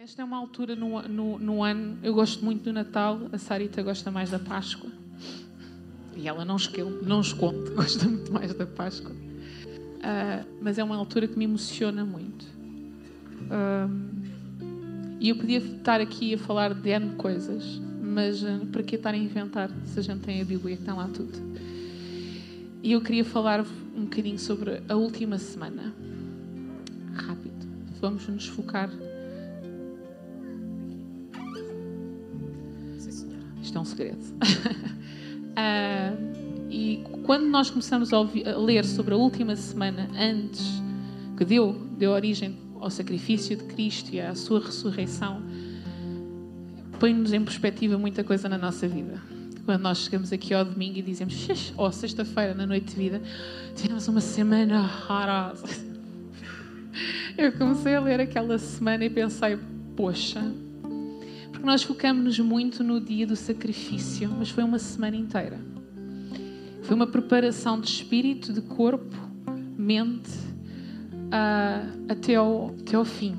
Esta é uma altura no ano, eu gosto muito do Natal, a Sarita gosta mais da Páscoa. E ela não esconde, gosta muito mais da Páscoa. Mas é uma altura que me emociona muito. E eu podia estar aqui a falar de N coisas, mas para que estar a inventar se a gente tem a Bíblia que tem lá tudo? E eu queria falar um bocadinho sobre a última semana. Rápido. Vamos nos focar. Sim, senhora. Isto é um segredo. E quando nós começamos a ler sobre a última semana antes, que deu origem ao sacrifício de Cristo e à sua ressurreição, põe-nos em perspectiva muita coisa na nossa vida. Quando nós chegamos aqui ao domingo e dizemos, ou sexta-feira, na noite de vida, tivemos uma semana horrorosa. Eu comecei a ler aquela semana e pensei, poxa, porque nós focamos-nos muito no dia do sacrifício, mas foi uma semana inteira. Foi uma preparação de espírito, de corpo, mente, até ao fim.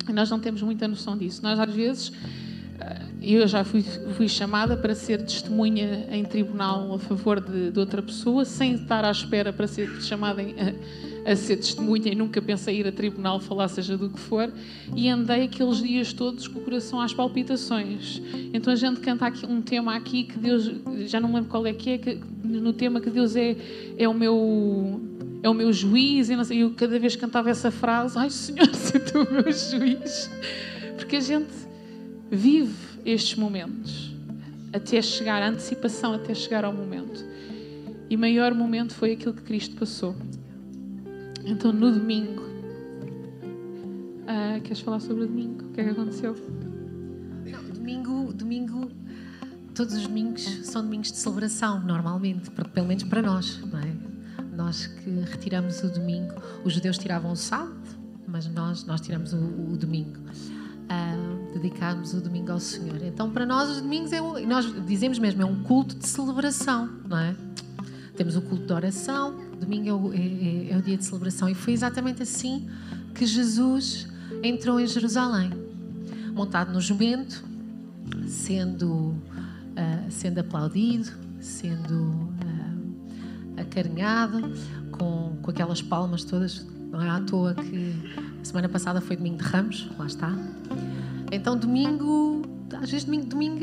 E nós não temos muita noção disso. Nós, às vezes, eu já fui chamada para ser testemunha em tribunal a favor de outra pessoa, sem estar à espera para ser chamada a ser testemunha, e nunca pensei ir a tribunal falar seja do que for, e andei aqueles dias todos com o coração às palpitações. Então a gente canta aqui um tema aqui que Deus, já não me lembro qual é que no tema que Deus é o meu juiz, e não sei, eu cada vez cantava essa frase, ai Senhor, se tu o meu juiz, porque a gente vive estes momentos até chegar, a antecipação até chegar ao momento, e o maior momento foi aquilo que Cristo passou. Então no domingo, queres falar sobre o domingo? O que é que aconteceu? Não, domingo, todos os domingos são domingos de celebração, normalmente, pelo menos para nós, não é? Nós que retiramos o domingo, os judeus tiravam o sábado, mas nós tiramos o domingo. Dedicámos o domingo ao Senhor. Então para nós os domingos nós dizemos mesmo, é um culto de celebração, não é? Temos o culto de oração, domingo é o dia de celebração, e foi exatamente assim que Jesus entrou em Jerusalém, montado no jumento, sendo aplaudido, sendo acarinhado, com aquelas palmas todas. Não é à toa que a semana passada foi domingo de Ramos, lá está. Então domingo, às vezes domingo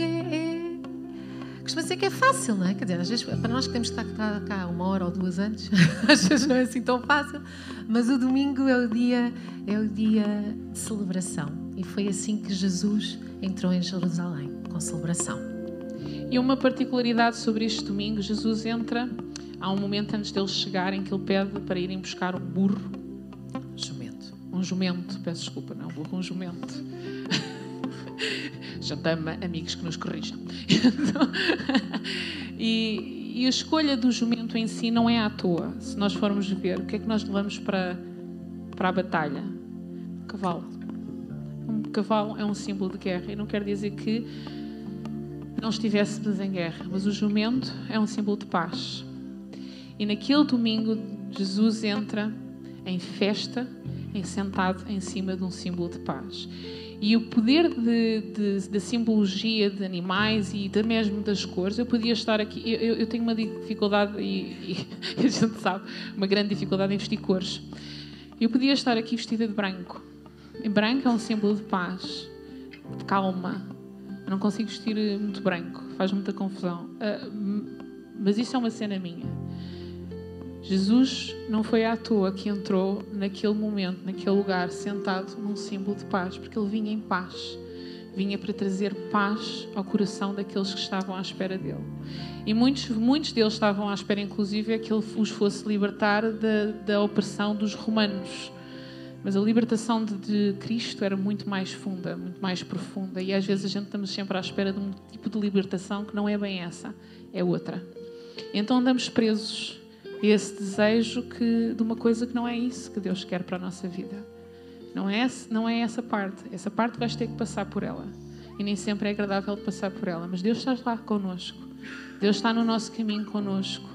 costuma dizer que é fácil, não é? Quer dizer, às vezes para nós que temos que estar cá 1 hora ou 2 antes, às vezes não é assim tão fácil, mas o domingo é o dia de celebração, e foi assim que Jesus entrou em Jerusalém, com celebração. E uma particularidade sobre este domingo, Jesus entra, há um momento antes dele chegar em que ele pede para irem buscar um burro. Um jumento, peço desculpa, não, burro, um jumento. Já tem amigos que nos corrijam. E a escolha do jumento em si não é à toa. Se nós formos ver, o que é que nós levamos para a batalha? Um cavalo. Um cavalo é um símbolo de guerra. E não quer dizer que não estivéssemos em guerra, mas o jumento é um símbolo de paz. E naquele domingo, Jesus entra em festa, sentado em cima de um símbolo de paz. E o poder da simbologia de animais e até mesmo das cores, eu podia estar aqui, eu tenho uma dificuldade, e a gente sabe, uma grande dificuldade em vestir cores. Eu podia estar aqui vestida de branco. E branco é um símbolo de paz, de calma. Eu não consigo vestir muito branco, faz muita confusão. Mas isso é uma cena minha. Jesus não foi à toa que entrou naquele momento, naquele lugar, sentado num símbolo de paz, porque ele vinha em paz. Vinha para trazer paz ao coração daqueles que estavam à espera dele. E muitos deles estavam à espera, inclusive, é que ele os fosse libertar da opressão dos romanos. Mas a libertação de Cristo era muito mais funda, muito mais profunda. E às vezes a gente estamos sempre à espera de um tipo de libertação que não é bem essa, é outra. Então andamos presos esse desejo de uma coisa que não é isso que Deus quer para a nossa vida. Não é essa parte. Essa parte vais ter que passar por ela. E nem sempre é agradável passar por ela. Mas Deus está lá connosco. Deus está no nosso caminho connosco.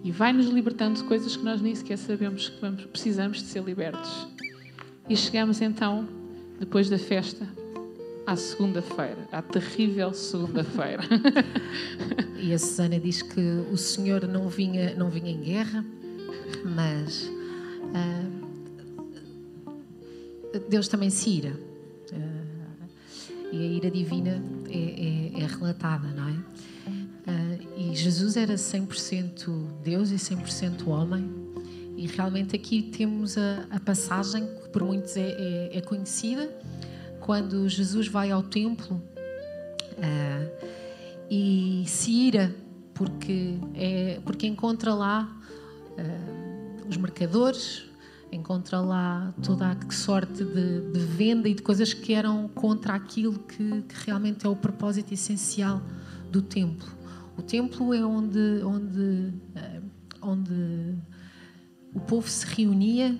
E vai-nos libertando de coisas que nós nem sequer sabemos que precisamos de ser libertos. E chegamos então depois da festa, à segunda-feira, à terrível segunda-feira. E a Susana diz que o Senhor não vinha em guerra, mas Deus também se ira. E a ira divina é relatada, não é? E Jesus era 100% Deus e 100% homem. E realmente aqui temos a passagem que por muitos é conhecida, quando Jesus vai ao templo e se ira porque encontra lá os mercadores, encontra lá toda a sorte de venda e de coisas que eram contra aquilo que realmente é o propósito essencial do templo. O templo é onde o povo se reunia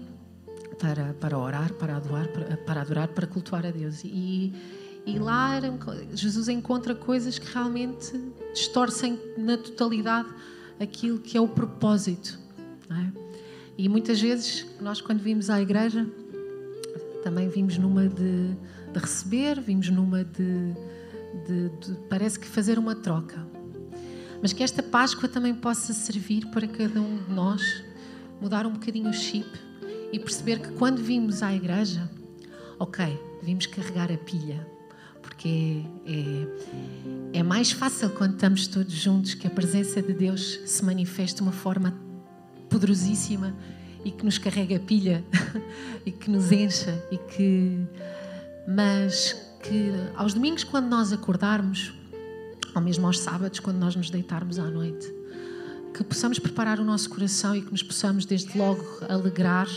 para orar, para adorar, para cultuar a Deus. E lá Jesus encontra coisas que realmente distorcem na totalidade aquilo que é o propósito, não é? E muitas vezes nós, quando vimos à igreja, também vimos numa de receber, vimos numa de parece que fazer uma troca. Mas que esta Páscoa também possa servir para cada um de nós mudar um bocadinho o chip e perceber que quando vimos à igreja, ok, vimos carregar a pilha, porque é mais fácil quando estamos todos juntos que a presença de Deus se manifeste de uma forma poderosíssima e que nos carrega a pilha e que nos encha mas que aos domingos, quando nós acordarmos, ou mesmo aos sábados, quando nós nos deitarmos à noite, que possamos preparar o nosso coração e que nos possamos desde logo alegrar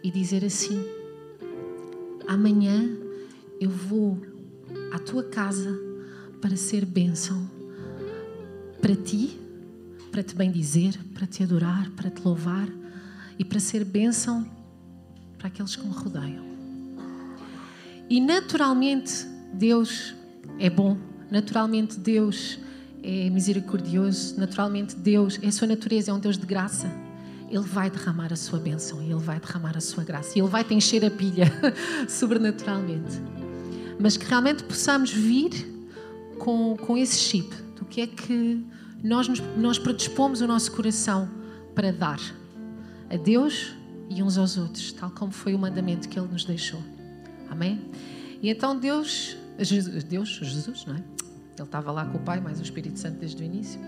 e dizer assim: amanhã eu vou à tua casa para ser bênção para ti, para te bendizer, para te adorar, para te louvar e para ser bênção para aqueles que me rodeiam. E naturalmente Deus é bom, naturalmente Deus é misericordioso, naturalmente Deus, a sua natureza é um Deus de graça. Ele vai derramar a sua bênção, Ele vai derramar a sua graça e Ele vai te encher a pilha sobrenaturalmente. Mas que realmente possamos vir com esse chip do que é que nós predispomos o nosso coração para dar a Deus e uns aos outros, tal como foi o mandamento que Ele nos deixou. Amém? E então Jesus, não é? Ele estava lá com o Pai, mais o Espírito Santo desde o início.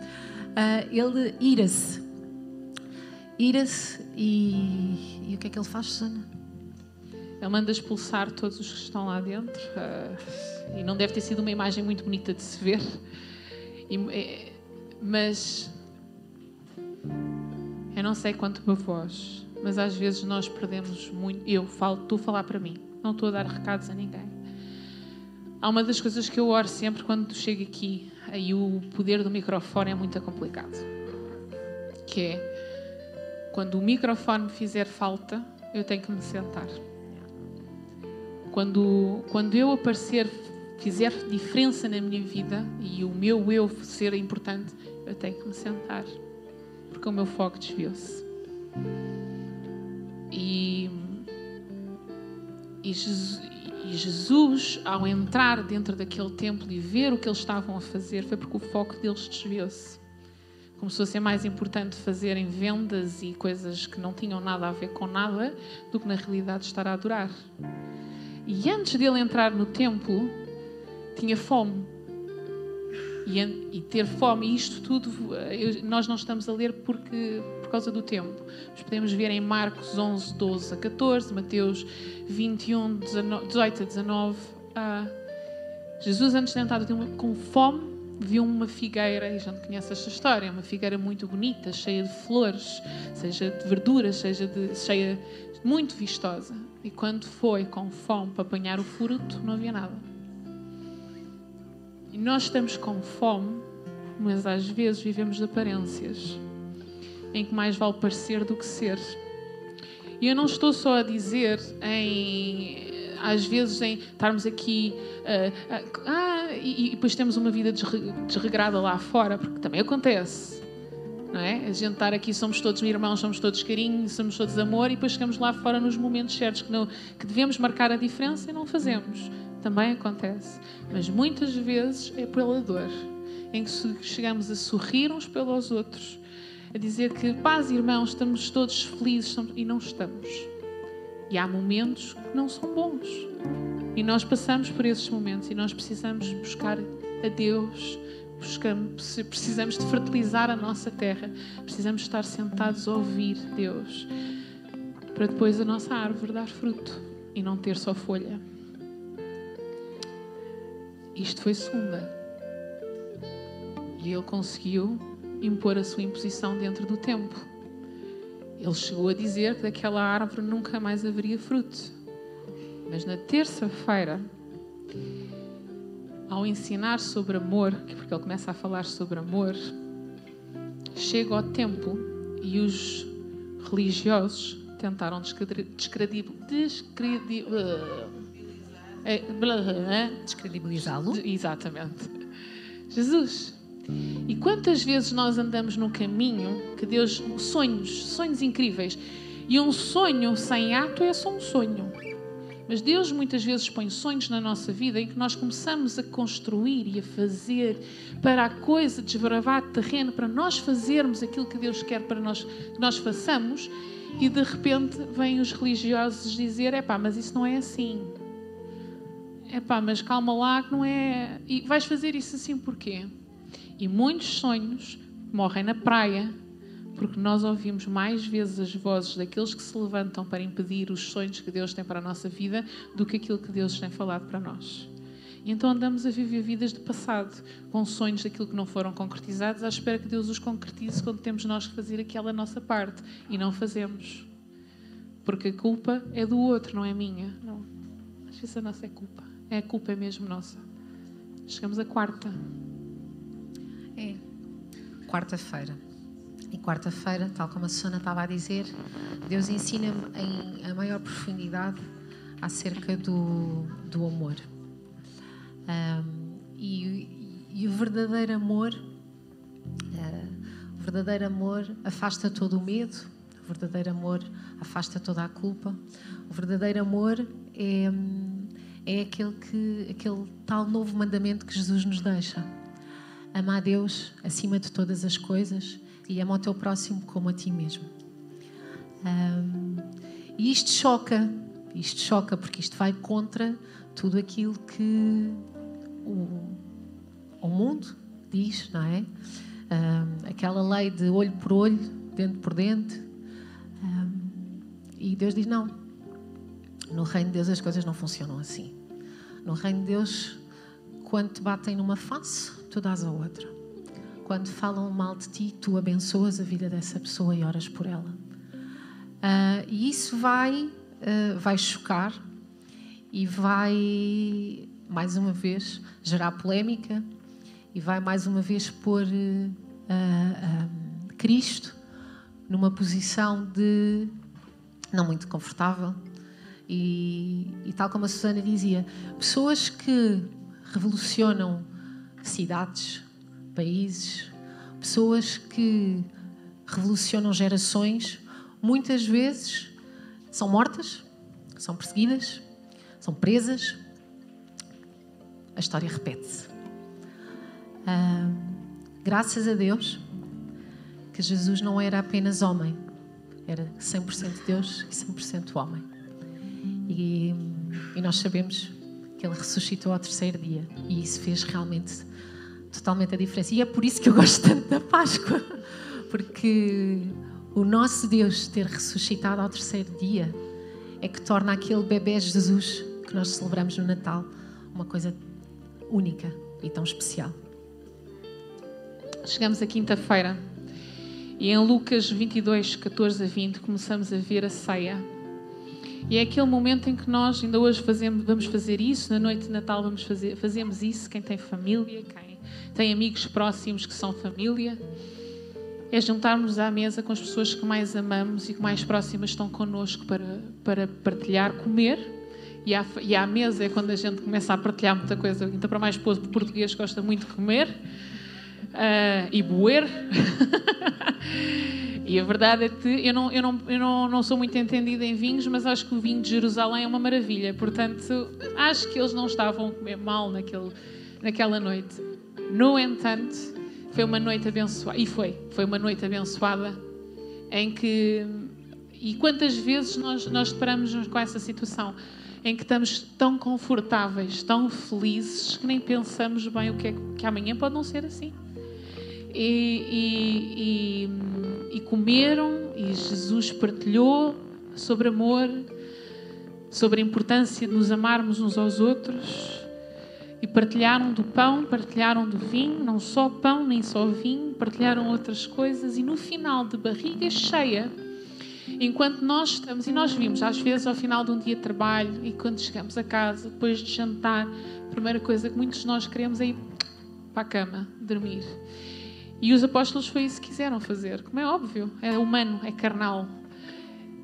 Ele ira-se e o que é que Ele faz, Susana? Ele manda expulsar todos os que estão lá dentro e não deve ter sido uma imagem muito bonita de se ver. Mas eu não sei quanto para vós, mas às vezes nós perdemos muito. Estou a falar para mim, não estou a dar recados a ninguém. Há uma das coisas que eu oro sempre quando chego aqui, aí o poder do microfone é muito complicado, que é quando o microfone me fizer falta, eu tenho que me sentar. Quando eu aparecer, fizer diferença na minha vida e o meu eu ser importante, eu tenho que me sentar, porque o meu foco desviou-se. E Jesus, ao entrar dentro daquele templo e ver o que eles estavam a fazer, foi porque o foco deles desviou-se. Começou a ser mais importante fazerem vendas e coisas que não tinham nada a ver com nada do que na realidade estar a adorar. E antes dele entrar no templo, tinha fome. E ter fome, e isto tudo, nós não estamos a ler por causa do tempo. Mas podemos ver em Marcos 11, 12 a 14, Mateus 21, 18 a 19. Jesus, antes de entrar no templo, com fome, viu uma figueira, e a gente conhece esta história, uma figueira muito bonita, cheia de flores, seja de verduras, cheia, muito vistosa. E quando foi com fome para apanhar o fruto, não havia nada. E nós estamos com fome, mas às vezes vivemos de aparências, em que mais vale parecer do que ser. E eu não estou só a dizer às vezes em estarmos aqui e depois temos uma vida desregrada lá fora, porque também acontece. não é? A gente estar aqui, somos todos irmãos, somos todos carinho, somos todos amor, e depois chegamos lá fora nos momentos certos que devemos marcar a diferença e não fazemos. Também acontece. Mas muitas vezes é pela dor, em que chegamos a sorrir uns pelos outros, a dizer que, paz, irmãos, estamos todos felizes, e não estamos. E há momentos que não são bons. E nós passamos por esses momentos e nós precisamos buscar a Deus, precisamos de fertilizar a nossa terra, precisamos estar sentados a ouvir Deus, para depois a nossa árvore dar fruto e não ter só folha. Isto foi segunda. E ele conseguiu impor a sua imposição dentro do tempo. Ele chegou a dizer que daquela árvore nunca mais haveria fruto. Mas na terça-feira, ao ensinar sobre amor, porque ele começa a falar sobre amor, chega ao templo e os religiosos tentaram descredibilizá-lo. Exatamente. Jesus. E quantas vezes nós andamos no caminho que Deus... Sonhos incríveis. E um sonho sem ato é só um sonho. Mas Deus muitas vezes põe sonhos na nossa vida em que nós começamos a construir e a fazer para a coisa desbravar terreno, para nós fazermos aquilo que Deus quer para nós, que nós façamos, e de repente vêm os religiosos dizer: mas isso não é assim. Mas calma lá que não é... E vais fazer isso assim porquê? E muitos sonhos morrem na praia porque nós ouvimos mais vezes as vozes daqueles que se levantam para impedir os sonhos que Deus tem para a nossa vida do que aquilo que Deus tem falado para nós. E então andamos a viver vidas de passado, com sonhos daquilo que não foram concretizados, à espera que Deus os concretize quando temos nós que fazer aquela nossa parte. E não fazemos. Porque a culpa é do outro, não é minha. Não. Às vezes a nossa é culpa. A culpa é mesmo nossa. Chegamos à quarta. Quarta-feira. E quarta-feira, tal como a Susana estava a dizer, Deus ensina-me em maior profundidade acerca do amor. E o verdadeiro amor afasta todo o medo, o verdadeiro amor afasta toda a culpa, o verdadeiro amor é aquele tal novo mandamento que Jesus nos deixa. Ama a Deus acima de todas as coisas e ama o teu próximo como a ti mesmo. E isto choca porque isto vai contra tudo aquilo que o mundo diz, não é? Aquela lei de olho por olho, dente por dente. E Deus diz não. No reino de Deus as coisas não funcionam assim. No reino de Deus, quando te batem numa face, tu dás a outra. Quando falam mal de ti, tu abençoas a vida dessa pessoa e oras por ela. E isso vai chocar e vai, mais uma vez, gerar polémica e vai, mais uma vez, pôr Cristo numa posição de não muito confortável. E tal como a Susana dizia, pessoas que revolucionam cidades, países, pessoas que revolucionam gerações, muitas vezes são mortas, são perseguidas, são presas. A história repete-se. Graças a Deus que Jesus não era apenas homem, era 100% Deus e 100% homem. E nós sabemos que Ele ressuscitou ao terceiro dia. E isso fez realmente totalmente a diferença. E é por isso que eu gosto tanto da Páscoa. Porque o nosso Deus ter ressuscitado ao terceiro dia é que torna aquele bebê Jesus que nós celebramos no Natal uma coisa única e tão especial. Chegamos à quinta-feira. E em Lucas 22, 14 a 20, começamos a ver a ceia. E é aquele momento em que nós, ainda hoje vamos fazer isso, na noite de Natal fazemos isso, quem tem família, quem tem amigos próximos que são família, é juntarmos à mesa com as pessoas que mais amamos e que mais próximas estão connosco para partilhar, comer, e à mesa é quando a gente começa a partilhar muita coisa, ainda para mais o português gosta muito de comer, e boer. E a verdade é que eu não sou muito entendida em vinhos, mas acho que o vinho de Jerusalém é uma maravilha. Portanto, acho que eles não estavam a comer mal naquela noite. No entanto, foi uma noite abençoada. E foi uma noite abençoada em que... E quantas vezes nós deparamos com essa situação em que estamos tão confortáveis, tão felizes, que nem pensamos bem o que amanhã pode não ser assim. E comeram, e Jesus partilhou sobre amor, sobre a importância de nos amarmos uns aos outros, e partilharam do pão, partilharam do vinho, não só pão nem só vinho, partilharam outras coisas, e no final, de barriga cheia, enquanto nós estamos, e nós vimos às vezes ao final de um dia de trabalho, e quando chegamos a casa, depois de jantar, a primeira coisa que muitos de nós queremos é ir para a cama, dormir. E os apóstolos foi isso que quiseram fazer, como é óbvio, é humano, é carnal.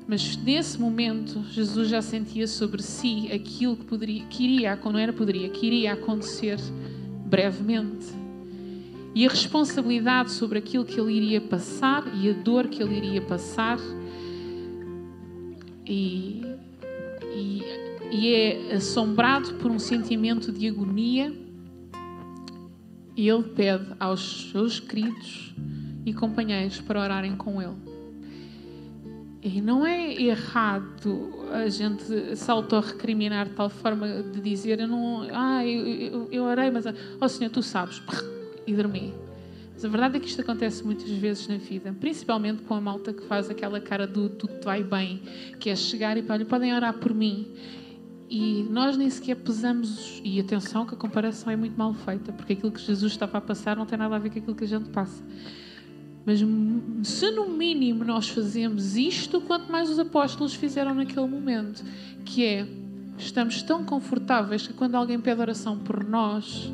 Mas nesse momento, Jesus já sentia sobre si aquilo que iria acontecer brevemente. E a responsabilidade sobre aquilo que ele iria passar e a dor que ele iria passar. E é assombrado por um sentimento de agonia. E ele pede aos seus queridos e companheiros para orarem com ele. E não é errado a gente se autorrecriminar de tal forma de dizer eu orei, mas Senhor, tu sabes, e dormi. Mas a verdade é que isto acontece muitas vezes na vida, principalmente com a malta que faz aquela cara do tudo vai bem, que é chegar e olha, podem orar por mim. E nós nem sequer pesamos, e atenção que a comparação é muito mal feita, porque aquilo que Jesus estava a passar não tem nada a ver com aquilo que a gente passa. Mas se no mínimo nós fazemos isto, quanto mais os apóstolos fizeram naquele momento, que é, estamos tão confortáveis que quando alguém pede oração por nós,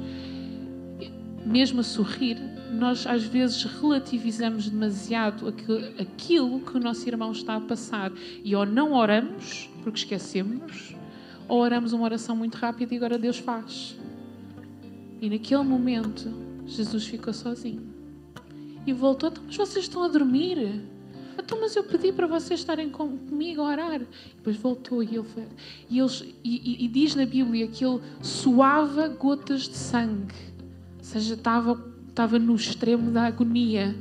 mesmo a sorrir, nós às vezes relativizamos demasiado aquilo que o nosso irmão está a passar. E ou não oramos, porque esquecemos, ou oramos uma oração muito rápida e agora Deus faz. E naquele momento, Jesus ficou sozinho. E voltou, então, mas vocês estão a dormir? Então, mas eu pedi para vocês estarem comigo a orar. E depois voltou e diz na Bíblia que ele suava gotas de sangue. Ou seja, estava no extremo da agonia.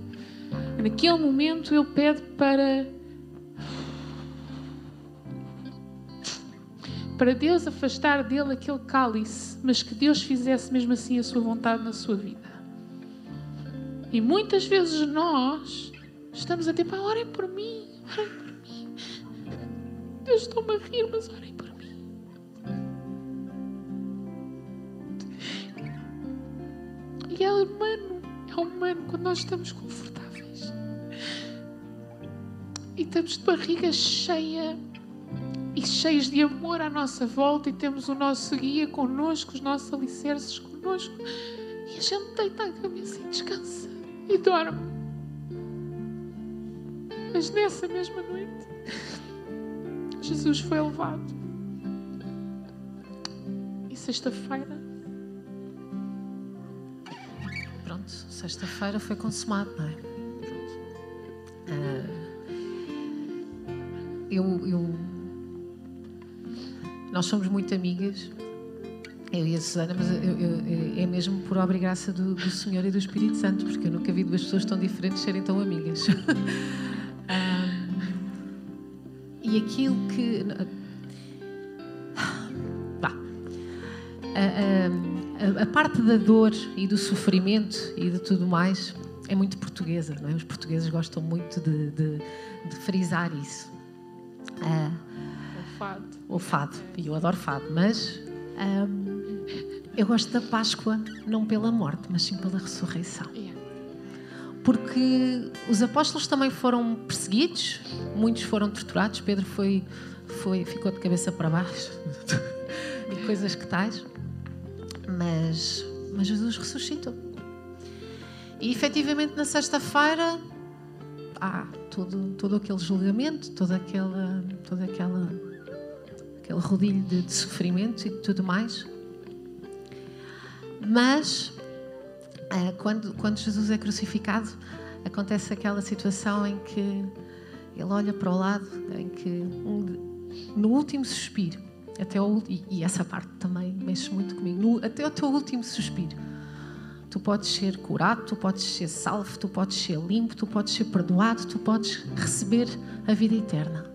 E naquele momento ele pede para Deus afastar dele aquele cálice, mas que Deus fizesse mesmo assim a sua vontade na sua vida. E muitas vezes nós estamos a dizer, orem por mim, orem por mim. Deus, estou-me a rir, mas orem por mim. E é humano quando nós estamos confortáveis. E estamos de barriga cheia e cheios de amor à nossa volta e temos o nosso guia connosco, os nossos alicerces connosco. E a gente deita a cabeça e descansa. E dorme. Mas nessa mesma noite, Jesus foi levado. E sexta-feira... Pronto, sexta-feira foi consumado, não é? Nós somos muito amigas, eu e a Susana, mas é mesmo por obra e graça do Senhor e do Espírito Santo, porque eu nunca vi duas pessoas tão diferentes serem tão amigas. E aquilo que... A parte da dor e do sofrimento e de tudo mais é muito portuguesa, não é? Os portugueses gostam muito de frisar isso. O fado. E eu adoro fado, mas... eu gosto da Páscoa não pela morte, mas sim pela ressurreição. Porque os apóstolos também foram perseguidos, muitos foram torturados, Pedro ficou de cabeça para baixo e coisas que tais, mas Jesus ressuscitou. E efetivamente na sexta-feira há todo aquele julgamento, todo aquele rodilho de sofrimento e de tudo mais. Mas Quando Jesus é crucificado, acontece aquela situação em que ele olha para o lado, em que no último suspiro, e essa parte também mexe muito comigo, até o teu último suspiro, tu podes ser curado, tu podes ser salvo, tu podes ser limpo, tu podes ser perdoado, tu podes receber a vida eterna.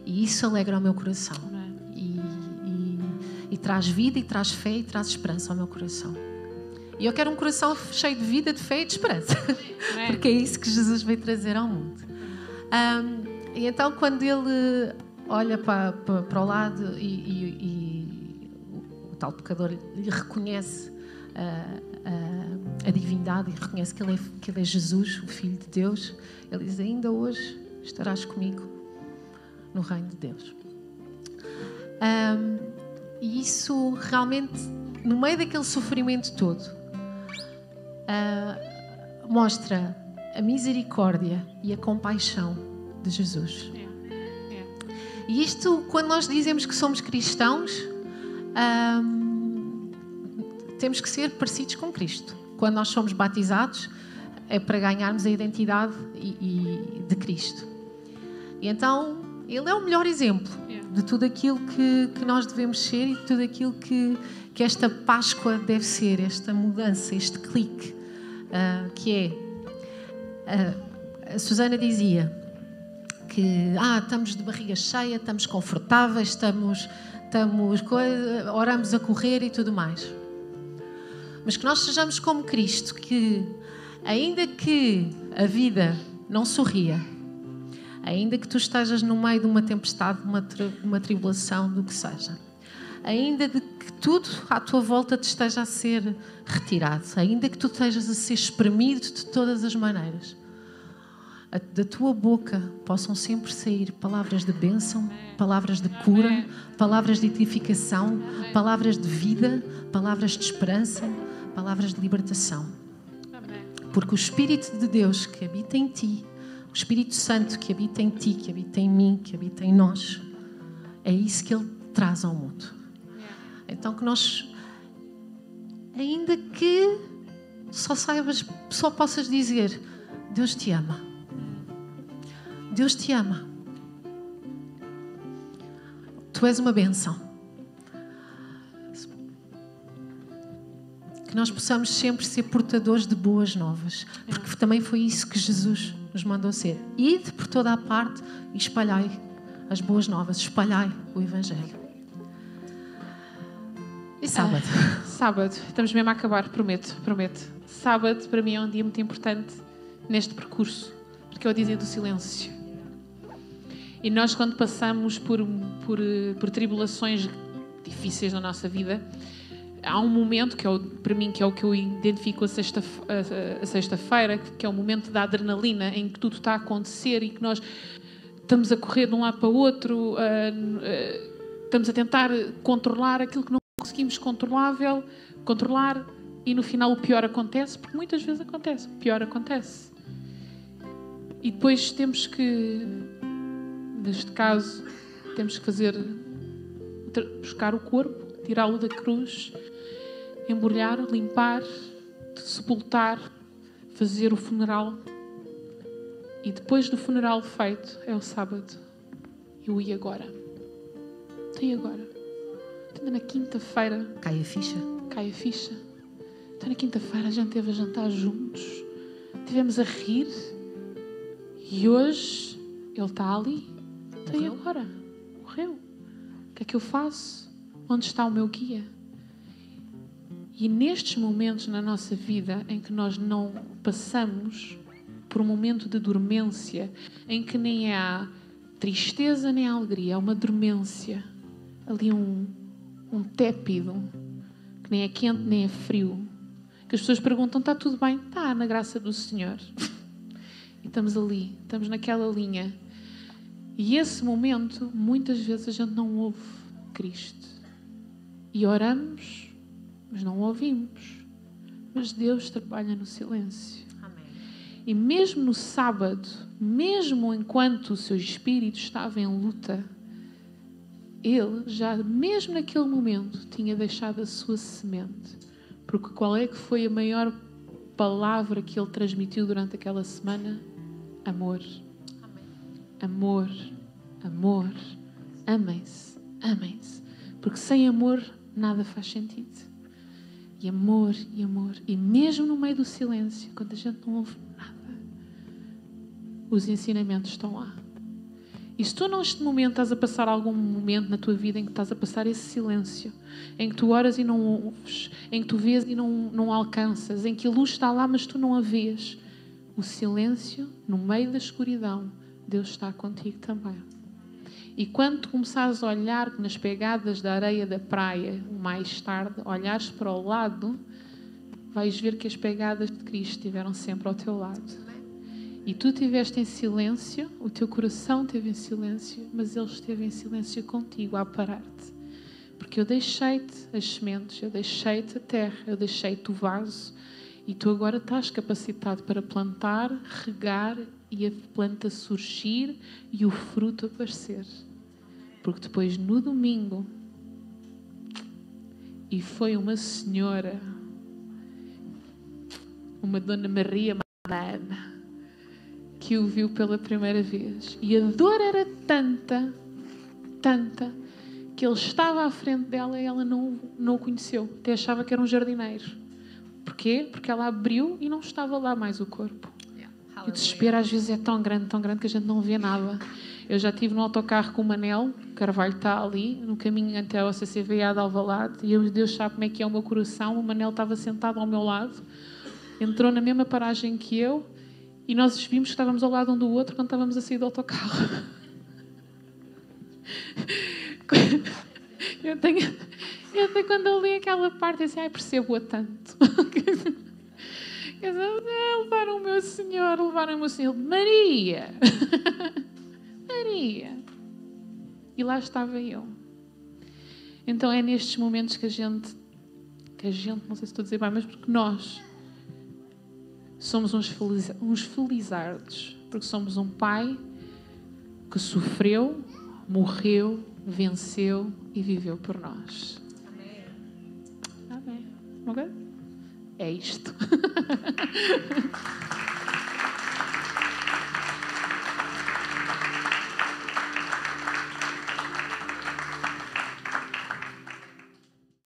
E isso alegra o meu coração. E traz vida, e traz fé, e traz esperança ao meu coração. E eu quero um coração cheio de vida, de fé e de esperança. Porque é isso que Jesus veio trazer ao mundo. E então, quando ele olha para o lado e o tal pecador lhe reconhece a divindade e reconhece que ele é Jesus, o Filho de Deus, ele diz: ainda hoje estarás comigo no reino de Deus. E isso realmente, no meio daquele sofrimento todo, mostra a misericórdia e a compaixão de Jesus. E isto, quando nós dizemos que somos cristãos, temos que ser parecidos com Cristo. Quando nós somos batizados, é para ganharmos a identidade de Cristo. E então, Ele é o melhor exemplo de tudo aquilo que nós devemos ser e de tudo aquilo que esta Páscoa deve ser, esta mudança, este clique, que é... A Susana dizia que estamos de barriga cheia, estamos confortáveis, oramos a correr e tudo mais. Mas que nós sejamos como Cristo, que ainda que a vida não sorria, ainda que tu estejas no meio de uma tempestade, uma tribulação, do que seja, ainda de que tudo à tua volta te esteja a ser retirado, ainda que tu estejas a ser espremido de todas as maneiras, da tua boca possam sempre sair palavras de bênção, palavras de cura, palavras de edificação, palavras de vida, palavras de esperança, palavras de libertação. Porque o Espírito de Deus que habita em ti, o Espírito Santo que habita em ti, que habita em mim, que habita em nós, é isso que Ele traz ao mundo. Então que nós, ainda que só possas dizer: Deus te ama. Deus te ama. Tu és uma bênção. Que nós possamos sempre ser portadores de boas novas. Porque também foi isso que Jesus nos mandou ser. Ide por toda a parte e espalhai as boas novas. Espalhai o Evangelho. E sábado? Sábado. Estamos mesmo a acabar, prometo. Sábado para mim é um dia muito importante neste percurso. Porque é o dia do silêncio. E nós, quando passamos por tribulações difíceis na nossa vida, há um momento, para mim, que é o que eu identifico a sexta-feira, que é o momento da adrenalina, em que tudo está a acontecer e que nós estamos a correr de um lado para o outro, estamos a tentar controlar aquilo que não conseguimos controlar, e no final o pior acontece, porque muitas vezes acontece, o pior acontece. E depois temos que, neste caso, temos que buscar o corpo, tirá-lo da cruz, embrulhar, limpar, sepultar, fazer o funeral. E depois do funeral feito, é o sábado. E agora? Então agora? Então na quinta-feira... Cai a ficha. Então na quinta-feira a gente teve a jantar juntos. Tivemos a rir. E hoje ele está ali. Então e agora? Morreu. O que é que eu faço? Onde está o meu guia? E nestes momentos na nossa vida em que nós não passamos por um momento de dormência, em que nem há tristeza nem há alegria, há uma dormência, ali um tépido, que nem é quente nem é frio, que as pessoas perguntam: está tudo bem? Está, na graça do Senhor. E estamos ali, estamos naquela linha. E esse momento, muitas vezes a gente não ouve Cristo. E oramos, mas não ouvimos. Mas Deus trabalha no silêncio. Amém. E mesmo no sábado, mesmo enquanto o seu espírito estava em luta, ele já, mesmo naquele momento, tinha deixado a sua semente. Porque qual é que foi a maior palavra que ele transmitiu durante aquela semana? Amor. Amor. Amor. Amem-se. Amem-se. Porque sem amor nada faz sentido. E amor, e amor. E mesmo no meio do silêncio, quando a gente não ouve nada, os ensinamentos estão lá. E se tu neste momento estás a passar algum momento na tua vida em que estás a passar esse silêncio, em que tu oras e não ouves, em que tu vês e não alcanças, em que a luz está lá mas tu não a vês, o silêncio, no meio da escuridão, Deus está contigo também. E quando tu começares a olhar nas pegadas da areia da praia, mais tarde, olhares para o lado, vais ver que as pegadas de Cristo estiveram sempre ao teu lado. E tu estiveste em silêncio, o teu coração esteve em silêncio, mas Ele esteve em silêncio contigo a parar-te. Porque eu deixei-te as sementes, eu deixei-te a terra, eu deixei-te o vaso e tu agora estás capacitado para plantar, regar e a planta surgir e o fruto aparecer. Porque depois no domingo, e foi uma senhora, uma Dona Maria Madalena, que o viu pela primeira vez. E a dor era tanta, que ele estava à frente dela e ela não o conheceu. Até achava que era um jardineiro. Porquê? Porque ela abriu e não estava lá mais o corpo. E o desespero às vezes é tão grande que a gente não vê nada. Eu já estive no autocarro com o Manel, o Carvalho está ali, no caminho até ao CCVA de Alvalade, e Deus sabe como é que é o meu coração. O Manel estava sentado ao meu lado, entrou na mesma paragem que eu, e nós vimos que estávamos ao lado um do outro quando estávamos a sair do autocarro. Eu até quando eu li aquela parte, eu disse, percebo-a tanto. Levaram o meu Senhor, Maria! Maria! E lá estava eu. Então é nestes momentos que a gente, não sei se estou a dizer bem, mas porque nós somos uns felizardos, porque somos um pai que sofreu, morreu, venceu e viveu por nós. Amém. Amém. É isto.